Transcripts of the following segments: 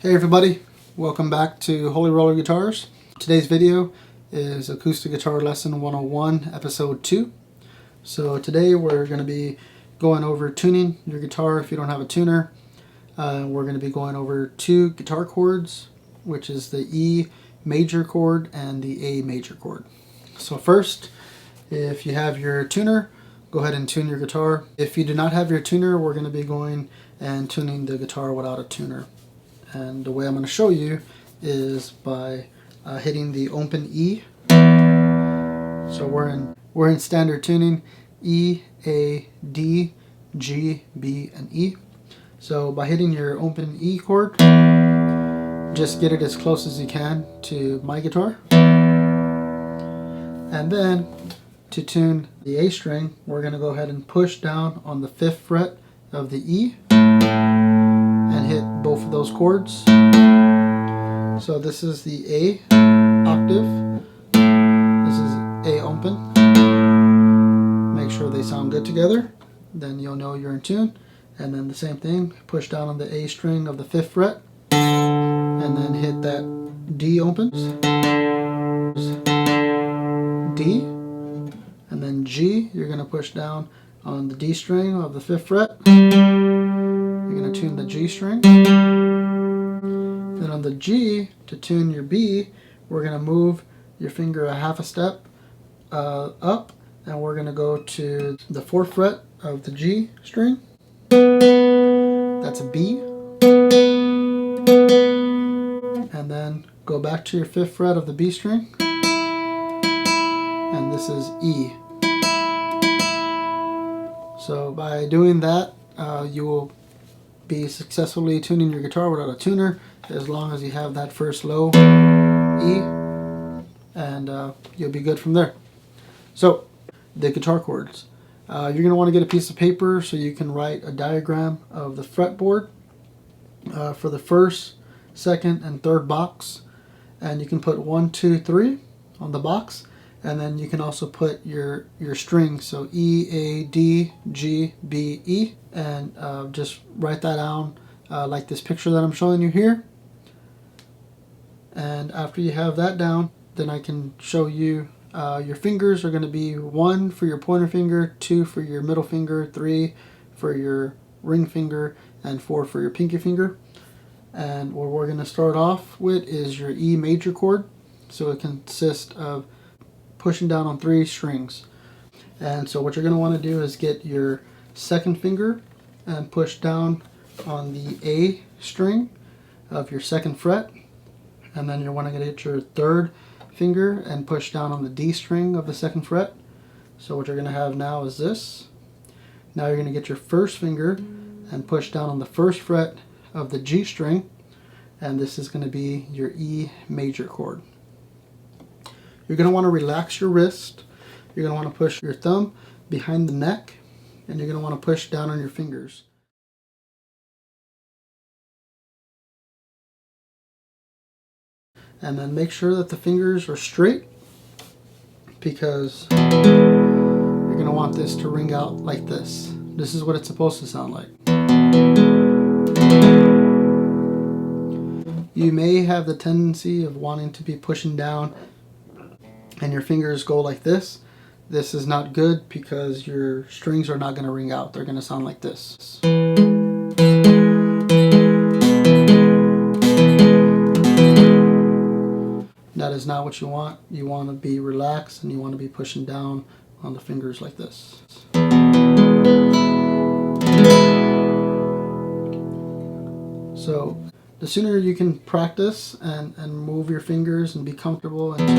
Hey everybody, welcome back to Holy Roller Guitars. Today's video is Acoustic Guitar Lesson 101, Episode 2. So today we're going to be going over tuning your guitar if you don't have a tuner. We're going to be going over two guitar chords, which is the E major chord and the A major chord. So first, if you have your tuner, go ahead and tune your guitar. If you do not have your tuner, we're going to be going and tuning the guitar without a tuner. And the way I'm going to show you is by hitting the open E. So we're in standard tuning: E, A, D, G, B, and E. So by hitting your open E chord, just get it as close as you can to my guitar. And then to tune the A string, we're going to go ahead and push down on the 5th fret of the E and hit both of those chords. So this is the A octave, this is A open. Make sure they sound good together, then you'll know you're in tune. And then the same thing, push down on the A string of the 5th fret and then hit that D opens, D, and then G, you're going to push down on the D string of the 5th fret. You're going to tune the G string. Then on the G, to tune your B, we're going to move your finger a half a step up, and we're going to go to the 4th fret of the G string. That's a B. And then go back to your 5th fret of the B string. And this is E. So by doing that, you will be successfully tuning your guitar without a tuner, as long as you have that first low E, and you'll be good from there. So the guitar chords, you're going to want to get a piece of paper so you can write a diagram of the fretboard for the 1st, 2nd, and 3rd box, and you can put 1, 2, 3 on the box. And then you can also put your strings, so E, A, D, G, B, E, and just write that down like this picture that I'm showing you here. And after you have that down, then I can show you your fingers are going to be 1 for your pointer finger, 2 for your middle finger, 3 for your ring finger, and 4 for your pinky finger. And what we're going to start off with is your E major chord. So it consists of pushing down on 3 strings. And so what you're going to want to do is get your 2nd finger and push down on the A string of your 2nd fret, and then you want to get your 3rd finger and push down on the D string of the 2nd fret. So what you're going to have now is this. Now you're going to get your 1st finger and push down on the 1st fret of the G string, and this is going to be your E major chord. You're going to want to relax your wrist. You're going to want to push your thumb behind the neck, and you're going to want to push down on your fingers. And then make sure that the fingers are straight, because you're going to want this to ring out like this. This is what it's supposed to sound like. You may have the tendency of wanting to be pushing down and your fingers go like this. This is not good, because your strings are not going to ring out. They're going to sound like this. That is not what you want. You want to be relaxed, and you want to be pushing down on the fingers like this. So the sooner you can practice and move your fingers and be comfortable into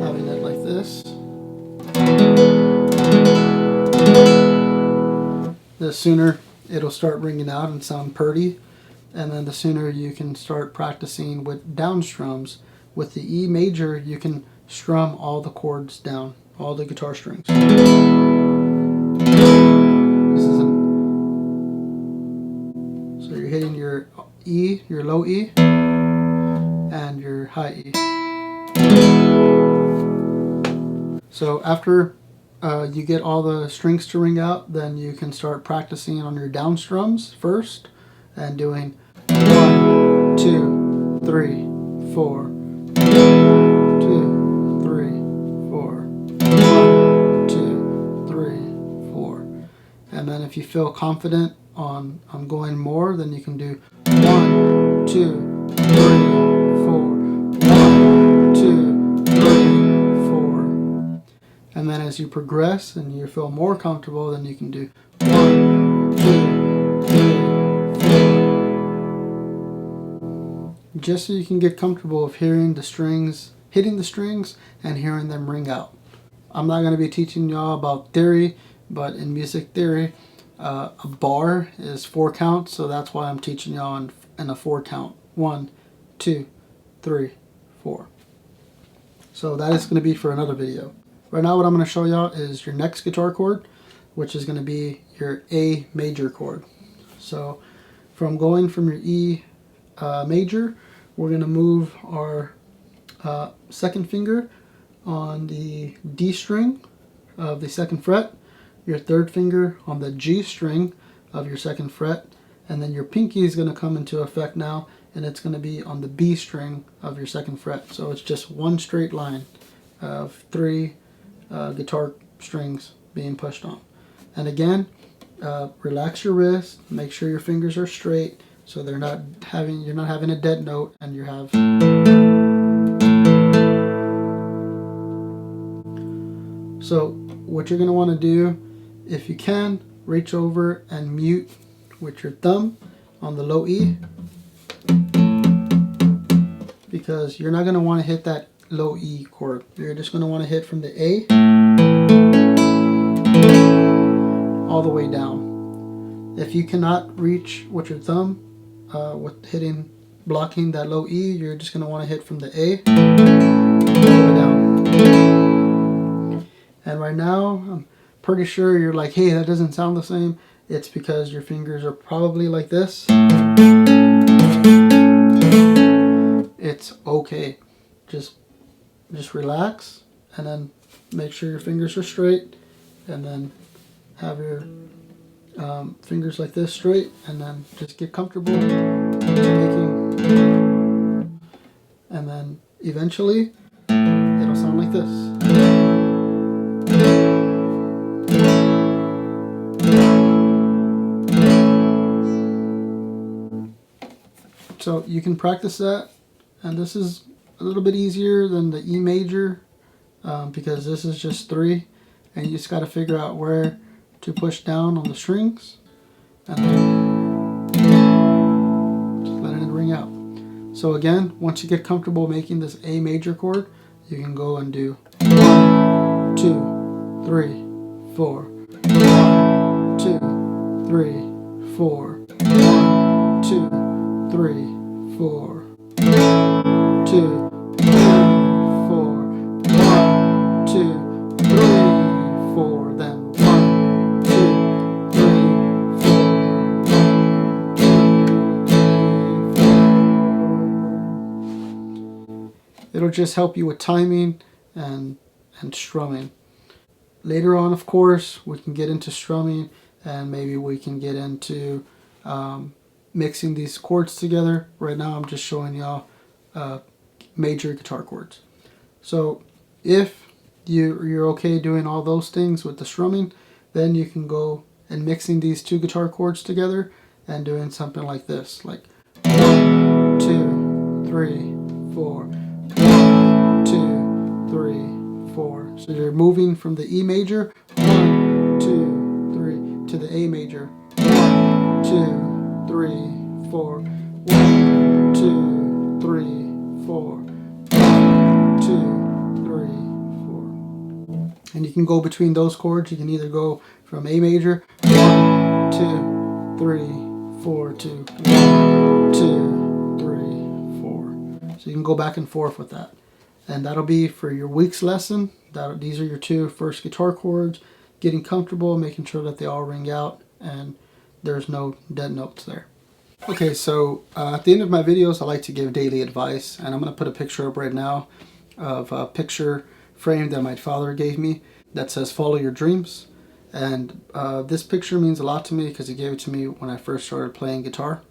having it like this, the sooner it'll start ringing out and sound pretty. And then the sooner you can start practicing with down strums. With the E major, you can strum all the chords down, all the guitar strings. This is so you're hitting your E, your low E, and your high E. So after you get all the strings to ring out, then you can start practicing on your down strums first, and doing 2, 3, 4. 2, 3, 4. 1, 2, 3, 4. And then if you feel confident on going more, then you can do 1, 2, 3, 4. 1, 2, 3, 4. And then as you progress and you feel more comfortable, then you can do 1, 2, 3, 4. Just so you can get comfortable of hearing the strings, hitting the strings, and hearing them ring out. I'm not going to be teaching y'all about theory, but in music theory, a bar is 4 counts, so that's why I'm teaching y'all in a 4 count. 1, 2, 3, 4. So that is going to be for another video. Right now what I'm going to show y'all is your next guitar chord, which is going to be your A major chord. So going from your E major, we're going to move our second finger on the D string of the 2nd fret, your 3rd finger on the G string of your 2nd fret, and then your pinky is going to come into effect now, and it's going to be on the B string of your 2nd fret. So it's just one straight line of 3 guitar strings being pushed on. And again, relax your wrist, make sure your fingers are straight so you're not having a dead note, and you have. So what you're going to want to do, if you can, reach over and mute with your thumb on the low E, because you're not going to want to hit that low E chord. You're just going to want to hit from the A all the way down. If you cannot reach with your thumb with blocking that low E, you're just going to want to hit from the A all the way down. And right now, I'm pretty sure you're like, hey, that doesn't sound the same. It's because your fingers are probably like this. It's okay. Just relax, and then make sure your fingers are straight, and then have your fingers like this straight, and then just get comfortable making, and then eventually it'll sound like this. So you can practice that, and this is a little bit easier than the E major because this is just 3, and you just got to figure out where to push down on the strings, and then just letting it ring out. So again, once you get comfortable making this A major chord, you can go and do 1, 2, 3, 4. 1, 2, 3, 4. 1, 2, 3, 4. 2, 3, 4. 1, 2, 3, 4. Then 1, 2, 3, 4. It'll just help you with timing and strumming. Later on, of course, we can get into strumming, and maybe we can get into mixing these chords together. Right now I'm just showing y'all major guitar chords. So if you're okay doing all those things with the strumming, then you can go and mixing these 2 guitar chords together and doing something like this, like 1, 2, 3, 4. 1, 2, 3, 4. So you're moving from the E major, 1, 2, 3, to the A major, 1, 2, 3, 4. 1, 2, 3, 4. 1, 2, 3, 4. And you can go between those chords. You can either go from A major, 1, 2, 3, 4, to 1, 2, 3, 4. So you can go back and forth with that. And that'll be for your week's lesson. These are your 2 first guitar chords. Getting comfortable, making sure that they all ring out and there's no dead notes there. Okay, so at the end of my videos, I like to give daily advice, and I'm going to put a picture up right now of a picture frame that my father gave me that says follow your dreams. And this picture means a lot to me because he gave it to me when I first started playing guitar.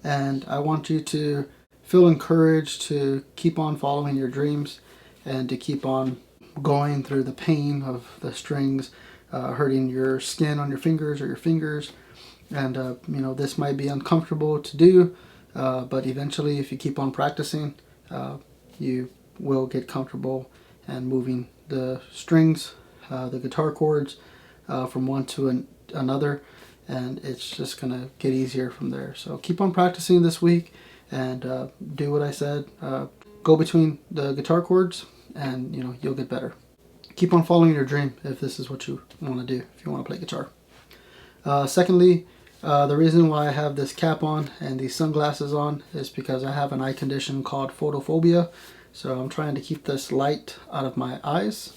And I want you to feel encouraged to keep on following your dreams and to keep on going through the pain of the strings hurting your skin on your fingers or your fingers. And this might be uncomfortable to do, but eventually if you keep on practicing, you will get comfortable and moving the strings, the guitar chords, from one to another, and it's just gonna get easier from there. So keep on practicing this week and do what I said. Go between the guitar chords and you'll get better. Keep on following your dream if this is what you want to do, if you want to play guitar. Secondly, the reason why I have this cap on and these sunglasses on is because I have an eye condition called photophobia. So I'm trying to keep this light out of my eyes,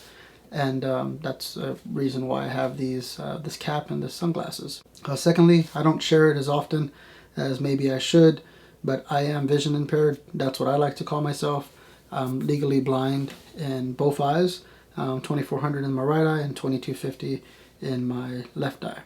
and that's a reason why I have these this cap and the sunglasses. Secondly, I don't share it as often as maybe I should, but I am vision impaired. That's what I like to call myself. I'm legally blind in both eyes, 2400 in my right eye and 2250 in my left eye.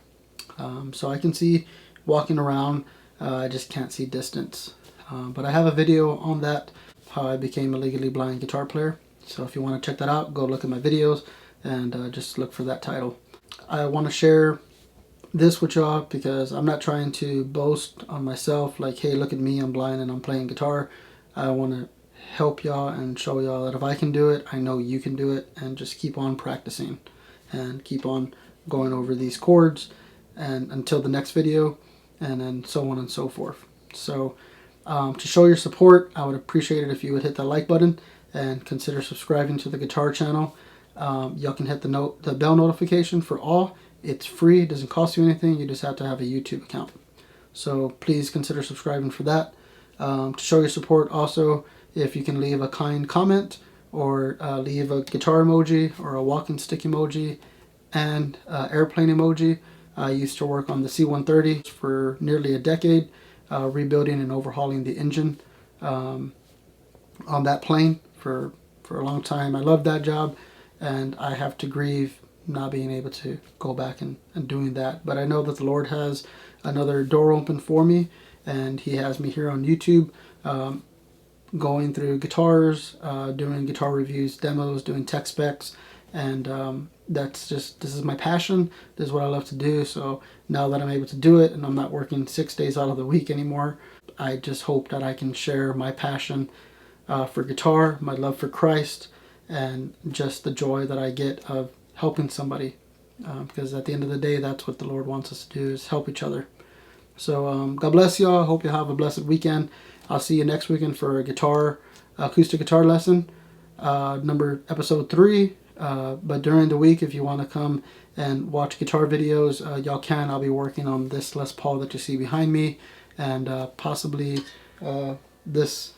So I can see walking around, I just can't see distance. But I have a video on that, how I became a legally blind guitar player. So if you want to check that out, go look at my videos and just look for that title. I want to share this with y'all because I'm not trying to boast on myself like, hey, look at me, I'm blind and I'm playing guitar. I want to help y'all and show y'all that if I can do it, I know you can do it, and just keep on practicing and keep on going over these chords and until the next video, and then so on and so forth. So to show your support, I would appreciate it if you would hit the like button and consider subscribing to the guitar channel. Y'all can hit the bell notification for all. It's free, it doesn't cost you anything, you just have to have a YouTube account. So please consider subscribing for that. To show your support also, if you can leave a kind comment or leave a guitar emoji or a walking stick emoji and airplane emoji. I used to work on the C-130 for nearly a decade, rebuilding and overhauling the engine on that plane for a long time. I loved that job, and I have to grieve not being able to go back and doing that. But I know that the Lord has another door open for me, and He has me here on YouTube going through guitars, doing guitar reviews, demos, doing tech specs, and this is my passion. This is what I love to do. So now that I'm able to do it and I'm not working 6 days out of the week anymore, I just hope that I can share my passion for guitar, my love for Christ, and just the joy that I get of helping somebody, because at the end of the day, that's what the Lord wants us to do, is help each other. So God bless y'all. I hope you have a blessed weekend. I'll see you next weekend for a acoustic guitar lesson, episode 3. But during the week, if you want to come and watch guitar videos, y'all can. I'll be working on this Les Paul that you see behind me, and possibly this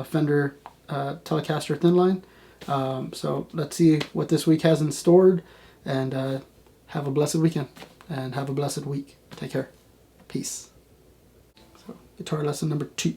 Fender Telecaster Thin Line. So let's see what this week has in store, and have a blessed weekend and have a blessed week. Take care. Peace. So, guitar lesson number 2.